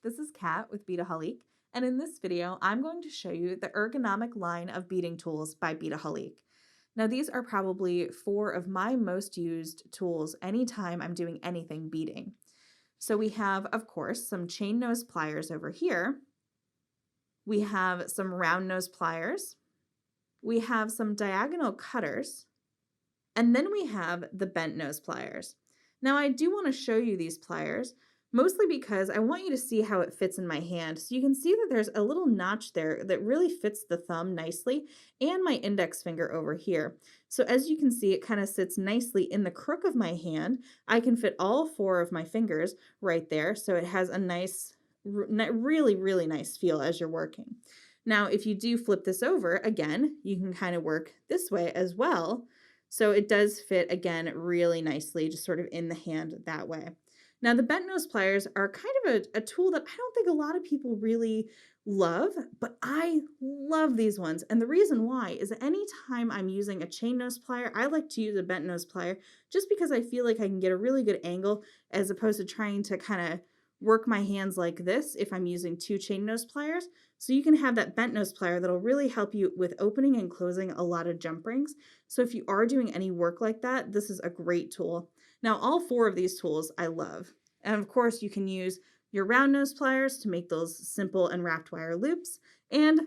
this is Kat with Beadaholique, and in this video, I'm going to show you the ergonomic line of beading tools by Beadaholique. Now, these are probably four of my most used tools anytime I'm doing anything beading. So we have, of course, some chain nose pliers over here. We have some round nose pliers. We have some diagonal cutters. And then we have the bent nose pliers. Now, I do want to show you these pliers, mostly because I want you to see how it fits in my hand. So you can see that there's a little notch there that really fits the thumb nicely, and my index finger over here. So as you can see, it kind of sits nicely in the crook of my hand. I can fit all four of my fingers right there, so it has a nice, really nice feel as you're working. Now, if you do flip this over, again, you can kind of work this way as well. So it does fit, again, really nicely, just sort of in the hand that way. Now, the bent nose pliers are kind of a tool that I don't think a lot of people really love, but I love these ones. And the reason why is that anytime I'm using a chain nose plier, I like to use a bent nose plier just because I feel like I can get a really good angle as opposed to trying to kind of work my hands like this if I'm using two chain nose pliers. So you can have that bent nose plier that'll really help you with opening and closing a lot of jump rings. So if you are doing any work like that, this is a great tool. Now, all four of these tools I love. And of course, you can use your round nose pliers to make those simple and wrapped wire loops. And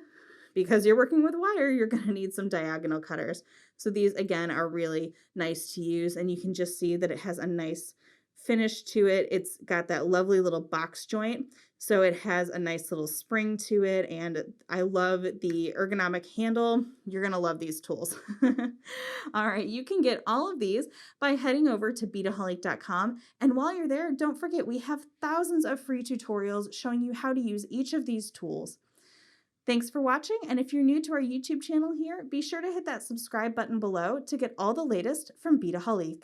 because you're working with wire, you're going to need some diagonal cutters. So these, again, are really nice to use. And you can just see that it has a nice finish to it. It's got that lovely little box joint, so it has a nice little spring to it, and I love the ergonomic handle. You're gonna love these tools. All right, you can get all of these by heading over to beadaholique.com, and while you're there, don't forget we have thousands of free tutorials showing you how to use each of these tools. Thanks for watching, and if you're new to our YouTube channel here, be sure to hit that subscribe button below to get all the latest from Beadaholique.